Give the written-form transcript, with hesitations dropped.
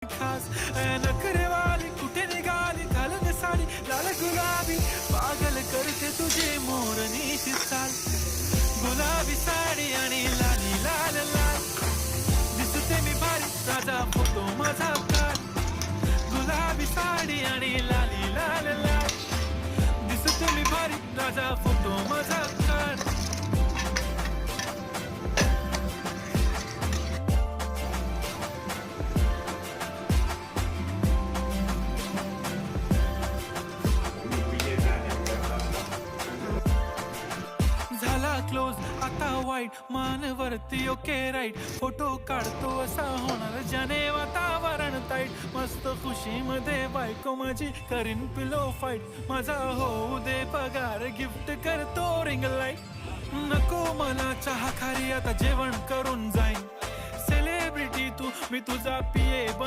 खास नखरेवाली कुठे निघाली घालून साडी लाल गुलाबी पागल करते तुझे मोरनीची चाल गुलाबी साडी आणि लाली लाल लाल दिसते मी भारी राजा फोटो माझा काल गुलाबी साडी आणि लाली लाल लाल दिसते मी भारी राजा फोटो माझा काल झाला क्लोज आता वाईट मानवरती ओके राईट फोटो काढतो असा होणार ज्याने वातावरण ताईट मस्त खुशीमध्ये बायको माझी करीन पिलो फाईट माझा होऊ दे पगार गिफ्ट करतो रिंग लाईट नको मला चहा खारी आता जेवण करून जाईन सेलिब्रिटी तू मी तुझा पिये बन